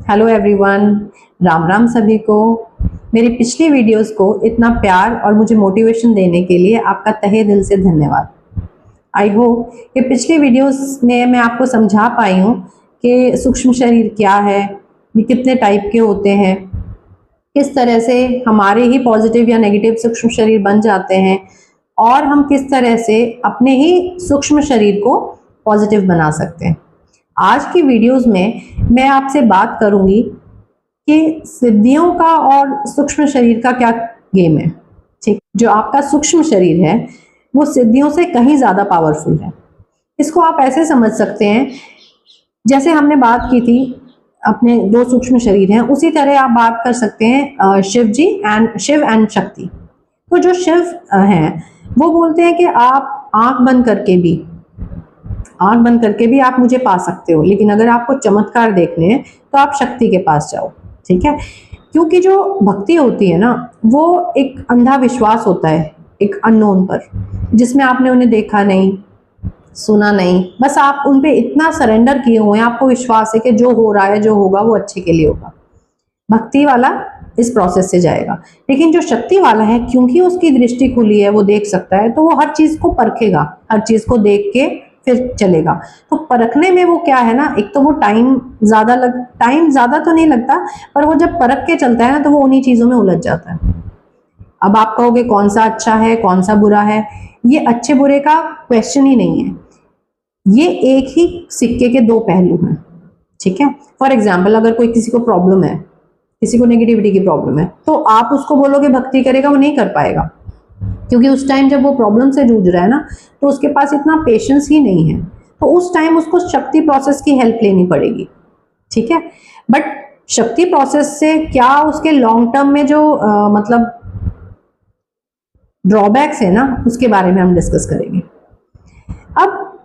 Hello everyone, Ram Ram सभी को। मेरी पिछली वीडियोस को इतना प्यार और मुझे मोटिवेशन देने के लिए आपका तहे दिल से धन्यवाद। आई होप कि पिछली वीडियोस में मैं आपको समझा पाई हूँ कि सूक्ष्म शरीर क्या है, ये कितने टाइप के होते हैं, किस तरह से हमारे ही पॉजिटिव या नेगेटिव सूक्ष्म शरीर बन जाते हैं और हम किस तरह से अपने ही सूक्ष्म शरीर को पॉजिटिव बना सकते हैं। आज की वीडियोस में मैं आपसे बात करूंगी कि सिद्धियों का और सूक्ष्म शरीर का क्या गेम है। ठीक, जो आपका सूक्ष्म शरीर है वो सिद्धियों से कहीं ज्यादा पावरफुल है। इसको आप ऐसे समझ सकते हैं, जैसे हमने बात की थी अपने दो सूक्ष्म शरीर हैं, उसी तरह आप बात कर सकते हैं शिव एंड शक्ति। तो जो शिव हैं वो बोलते हैं कि आप आंख बंद करके भी आप मुझे पा सकते हो, लेकिन अगर आपको चमत्कार देखने हैं तो आप शक्ति के पास जाओ। ठीक है, क्योंकि जो भक्ति होती है ना, वो एक अंधा विश्वास होता है एक अननोन पर, जिसमें आपने उन्हें देखा नहीं, सुना नहीं, बस आप उन पे इतना सरेंडर किए हुए हैं, आपको विश्वास है कि जो हो रहा है, जो होगा वो अच्छे के लिए होगा। भक्ति वाला इस प्रोसेस से जाएगा, लेकिन जो शक्ति वाला है, क्योंकि उसकी दृष्टि खुली है, वो देख सकता है, तो वो हर चीज को परखेगा, हर चीज को देख के फिर चलेगा। तो परखने में वो क्या है ना, एक तो वो टाइम ज्यादा तो नहीं लगता, पर वो जब परख के चलता है ना तो वो उन्हीं चीजों में उलझ जाता है। अब आप कहोगे कौन सा अच्छा है, कौन सा बुरा है, ये अच्छे बुरे का क्वेश्चन ही नहीं है, ये एक ही सिक्के के दो पहलू हैं। ठीक है, फॉर एग्जाम्पल अगर कोई किसी को प्रॉब्लम है, किसी को नेगेटिविटी की प्रॉब्लम है, तो आप उसको बोलोगे भक्ति करेगा, वो नहीं कर पाएगा, क्योंकि उस टाइम जब वो प्रॉब्लम से जूझ रहा है ना, तो उसके पास इतना पेशेंस ही नहीं है, तो उस टाइम उसको शक्ति प्रोसेस की हेल्प लेनी पड़ेगी। ठीक है, बट शक्ति प्रोसेस से क्या उसके लॉन्ग टर्म में जो मतलब ड्रॉबैक्स है ना, उसके बारे में हम डिस्कस करेंगे। अब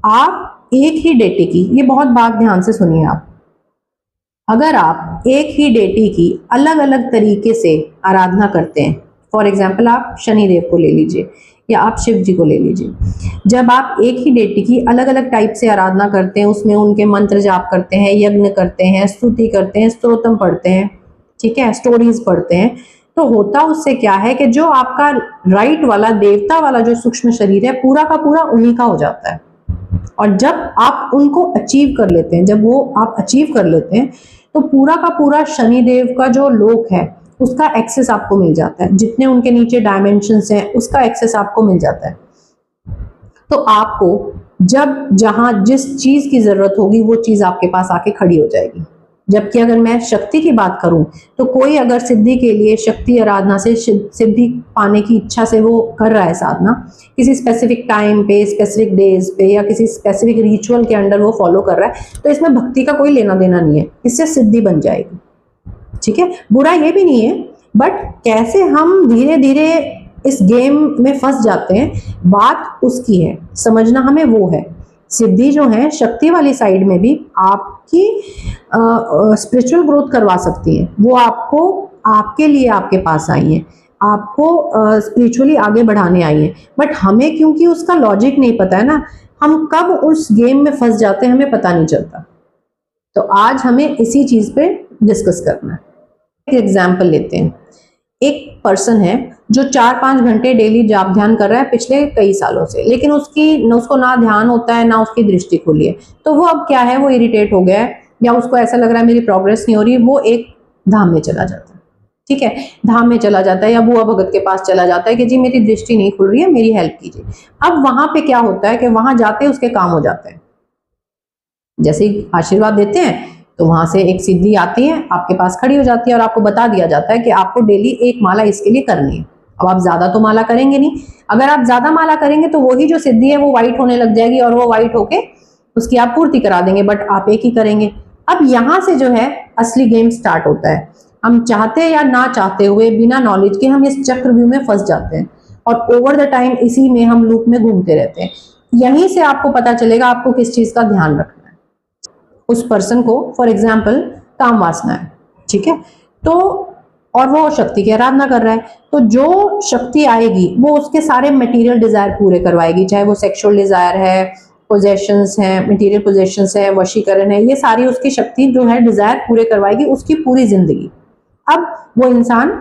आप एक ही डेटी की, ये बहुत बात ध्यान से सुनिए आप, अगर आप एक ही डेटी की अलग अलग तरीके से आराधना करते हैं, फॉर एग्जाम्पल आप शनिदेव को ले लीजिए या आप शिव जी को ले लीजिए, जब आप एक ही डेटी की अलग अलग टाइप से आराधना करते हैं, उसमें उनके मंत्र जाप करते हैं, यज्ञ करते हैं, स्तुति करते हैं, स्तोत्रम पढ़ते हैं, ठीक है, स्टोरीज पढ़ते हैं, तो होता उससे क्या है कि जो आपका राइट वाला देवता वाला जो सूक्ष्म शरीर है, पूरा का पूरा उन्हीं का हो जाता है। और जब आप उनको अचीव कर लेते हैं, जब वो आप अचीव कर लेते हैं, तो पूरा का पूरा शनिदेव का जो लोक है उसका एक्सेस आपको मिल जाता है, जितने उनके नीचे डायमेंशंस हैं उसका एक्सेस आपको मिल जाता है। तो आपको जब जहां जिस चीज की जरूरत होगी वो चीज आपके पास आके खड़ी हो जाएगी। जबकि अगर मैं शक्ति की बात करूं, तो कोई अगर सिद्धि के लिए शक्ति आराधना से सिद्धि पाने की इच्छा से वो कर रहा है साधना, किसी स्पेसिफिक टाइम पे, स्पेसिफिक डेज पे या किसी स्पेसिफिक रिचुअल के अंडर वो फॉलो कर रहा है, तो इसमें भक्ति का कोई लेना देना नहीं है, इससे सिद्धि बन जाएगी। ठीक है, बुरा ये भी नहीं है, बट कैसे हम धीरे धीरे इस गेम में फंस जाते हैं, बात उसकी है, समझना हमें वो है। सिद्धि जो है शक्ति वाली साइड में भी आपकी स्पिरिचुअल ग्रोथ करवा सकती है, वो आपको आपके लिए आपके पास आई है, आपको स्पिरिचुअली आगे बढ़ाने आई है, बट हमें क्योंकि उसका लॉजिक नहीं पता है ना, हम कब उस गेम में फंस जाते हैं हमें पता नहीं चलता। तो आज हमें इसी चीज पे डिस्कस करना है। एक एग्जाम्पल लेते हैं, एक पर्सन है जो 4-5 घंटे डेली जाप ध्यान कर रहा है पिछले कई सालों से, लेकिन उसको ना ध्यान होता है ना उसकी दृष्टि खुली है, तो वो अब क्या है, वो इरिटेट हो गया है या उसको ऐसा लग रहा है मेरी प्रोग्रेस नहीं हो रही, वो एक धाम में चला जाता है। ठीक है, धाम में चला जाता है या बुआ भगत के पास चला जाता है कि जी मेरी दृष्टि नहीं खुल रही है, मेरी हेल्प कीजिए। अब वहां पे क्या होता है कि वहां जाते उसके काम हो जाते हैं, जैसे ही आशीर्वाद देते हैं तो वहां से एक सिद्धि आती है, आपके पास खड़ी हो जाती है और आपको बता दिया जाता है कि आपको डेली एक माला इसके लिए करनी है। अब आप ज्यादा तो माला करेंगे नहीं, अगर आप ज्यादा माला करेंगे तो वही जो सिद्धि है वो वाइट होने लग जाएगी और वो वाइट होके उसकी आप पूर्ति करा देंगे, बट आप एक ही करेंगे। अब यहाँ से जो है असली गेम स्टार्ट होता है। हम चाहते या ना चाहते हुए, बिना नॉलेज के हम इस चक्रव्यूह में फंस जाते हैं और ओवर द टाइम इसी में हम लूप में घूमते रहते हैं। यहीं से आपको पता चलेगा आपको किस चीज का ध्यान रखना है। उस पर्सन को फॉर एग्जाम्पल काम वासना है, ठीक है, तो और वो शक्ति की आराधना कर रहा है, तो जो शक्ति आएगी वो उसके सारे मटेरियल डिजायर पूरे करवाएगी, चाहे वो सेक्सुअल डिजायर है, पोजेशंस हैं, मटेरियल पोजेशंस है, वशीकरण है, ये सारी उसकी शक्ति जो है डिजायर पूरे करवाएगी उसकी पूरी जिंदगी। अब वो इंसान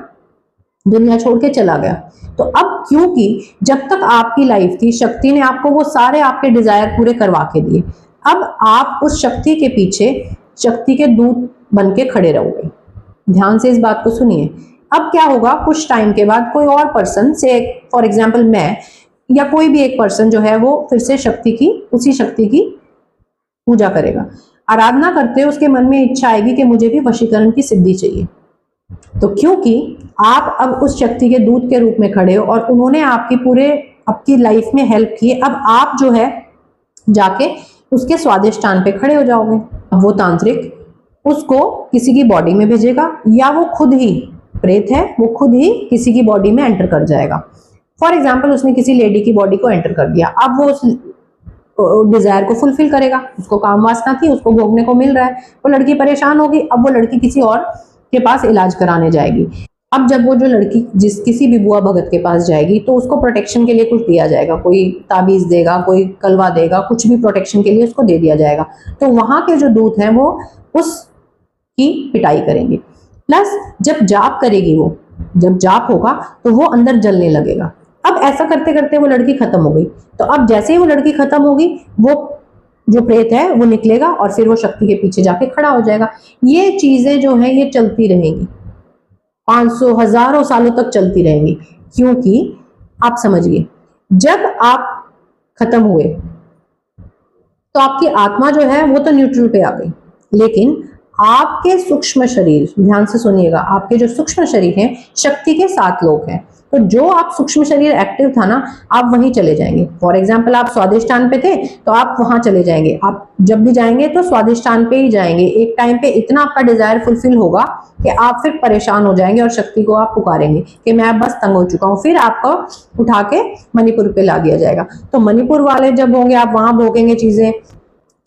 दुनिया छोड़ के चला गया, तो अब क्योंकि जब तक आपकी लाइफ थी शक्ति ने आपको वो सारे आपके डिजायर पूरे करवा के दिए, अब आप उस शक्ति के पीछे शक्ति के दूत बन के खड़े रहोगे। ध्यान से इस बात को सुनिए। अब क्या होगा, कुछ टाइम के बाद कोई और पर्सन से, फॉर एग्जाम्पल मैं या कोई भी एक पर्सन जो है वो फिर से उसी शक्ति की पूजा करेगा, आराधना करते हुए उसके मन में इच्छा आएगी कि मुझे भी वशीकरण की सिद्धि चाहिए। तो क्योंकि आप अब उस शक्ति के दूत के रूप में खड़े हो और उन्होंने आपकी लाइफ में हेल्प की, अब आप जो है जाके उसके स्वादिष्टान पे खड़े हो जाओगे। अब वो तांत्रिक उसको किसी की बॉडी में भेजेगा या वो खुद ही, प्रेत है वो खुद ही किसी की बॉडी में एंटर कर जाएगा। फॉर एग्जाम्पल उसने किसी लेडी की बॉडी को एंटर कर दिया, अब वो उस डिजायर को फुलफिल करेगा, उसको काम वासना थी, उसको भोगने को मिल रहा है, वो लड़की परेशान होगी, अब वो लड़की किसी और के पास इलाज कराने जाएगी। अब जब वो जो लड़की किसी भी बुआ भगत के पास जाएगी तो उसको प्रोटेक्शन के लिए कुछ दिया जाएगा, कोई ताबीज देगा, कोई कलवा देगा, कुछ भी प्रोटेक्शन के लिए उसको दे दिया जाएगा। तो वहां के जो दूत हैं वो उसकी पिटाई करेंगे, प्लस जब जाप करेगी, वो जब जाप होगा तो वो अंदर जलने लगेगा। अब ऐसा करते करते वो लड़की खत्म हो गई, तो अब जैसे ही वो लड़की खत्म होगी वो जो प्रेत है वो निकलेगा और फिर वो शक्ति के पीछे जाके खड़ा हो जाएगा। ये चीजें जो है ये चलती रहेंगी, 500 हजारों सालों तक चलती रहेंगी, क्योंकि आप समझिए जब आप खत्म हुए तो आपकी आत्मा जो है वो तो न्यूट्रल पे आ गई, लेकिन आपके सूक्ष्म शरीर, ध्यान से सुनिएगा, आपके जो सूक्ष्म शरीर हैं शक्ति के 7 लोग हैं, तो जो आप सूक्ष्म शरीर एक्टिव था ना आप वहीं चले जाएंगे। फॉर एग्जाम्पल आप स्वादिष्टान पे थे तो आप वहां चले जाएंगे, आप जब भी जाएंगे तो स्वादिष्टान पे ही जाएंगे। एक टाइम पे इतना आपका डिजायर फुलफिल होगा कि आप फिर परेशान हो जाएंगे और शक्ति को आप पुकारेंगे कि मैं बस तंग हो चुका हूँ, फिर आपको उठा के मणिपुर पे ला दिया जाएगा। तो मणिपुर वाले जब होंगे आप वहां भोगेंगे चीजें,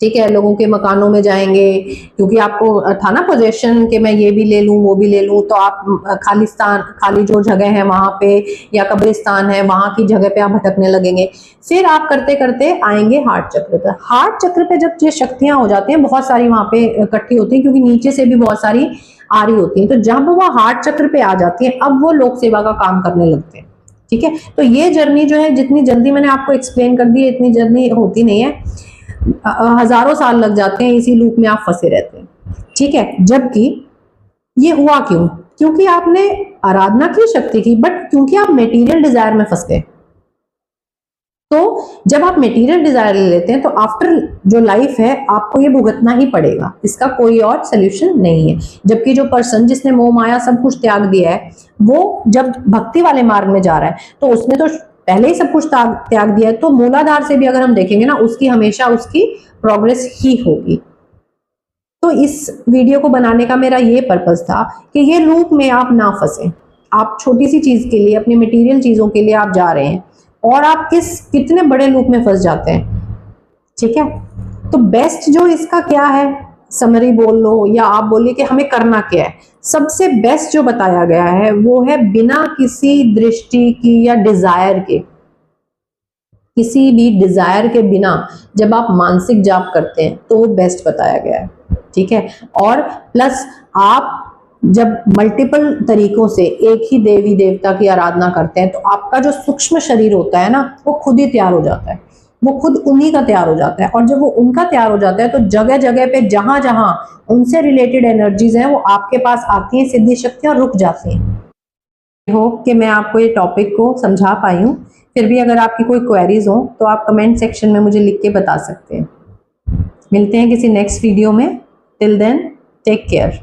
ठीक है, लोगों के मकानों में जाएंगे, क्योंकि आपको था ना पोजेशन कि मैं ये भी ले लूं वो भी ले लूं, तो आप खाली जो जगह है वहां पे या कब्रिस्तान है वहां की जगह पे आप भटकने लगेंगे। फिर आप करते करते आएंगे हार्ट चक्र पर। हार्ट चक्र पे जब ये शक्तियां हो जाती हैं बहुत सारी वहां पे इकट्ठी होती हैं, क्योंकि नीचे से भी बहुत सारी आ रही होती हैं, तो जब वो हार्ट चक्र पे आ जाती है अब वो लोक सेवा का काम करने लगते हैं। ठीक है, तो ये जर्नी जो है जितनी जल्दी मैंने आपको एक्सप्लेन कर दी है इतनी जर्नी होती नहीं है, हजारों साल लग जाते हैं, इसी लूप में आप फंसे रहते हैं। ठीक है, जबकि ये हुआ क्यों? क्योंकि आपने आराधना की शक्ति की, बट क्योंकि आप मेटीरियल डिजायर में फंस गए। तो जब आप मेटीरियल डिजायर ले लेते हैं तो आफ्टर जो लाइफ है आपको ये भुगतना ही पड़ेगा, इसका कोई और सोल्यूशन नहीं है। जबकि जो पर्सन जिसने मोह माया सब कुछ त्याग दिया है वो जब भक्ति वाले मार्ग में जा रहा है तो उसने तो पहले ही सब कुछ त्याग दिया है, तो मूलाधार से भी अगर हम देखेंगे ना उसकी हमेशा उसकी प्रोग्रेस ही होगी। तो इस वीडियो को बनाने का मेरा ये पर्पस था कि ये लूप में आप ना फंसे। आप छोटी सी चीज के लिए, अपनी मटेरियल चीजों के लिए आप जा रहे हैं और आप कितने बड़े लूप में फंस जाते हैं। ठीक है, तो बेस्ट जो इसका क्या है, समरी बोल लो या आप बोलिए कि हमें करना क्या है, सबसे बेस्ट जो बताया गया है वो है बिना किसी दृष्टि की या डिजायर के, किसी भी डिजायर के बिना जब आप मानसिक जाप करते हैं तो वो बेस्ट बताया गया है। ठीक है, और प्लस आप जब मल्टीपल तरीकों से एक ही देवी देवता की आराधना करते हैं तो आपका जो सूक्ष्म शरीर होता है ना वो खुद ही तैयार हो जाता है, वो खुद उन्हीं का तैयार हो जाता है। और जब वो उनका तैयार हो जाता है तो जगह जगह पे जहां जहां उनसे रिलेटेड एनर्जीज हैं वो आपके पास आती हैं, सिद्धि शक्तियां रुक जाती हैं। आई होप कि मैं आपको ये टॉपिक को समझा पाई हूँ। फिर भी अगर आपकी कोई क्वेरीज हो तो आप कमेंट सेक्शन में मुझे लिख के बता सकते हैं। मिलते हैं किसी नेक्स्ट वीडियो में। Till then take care.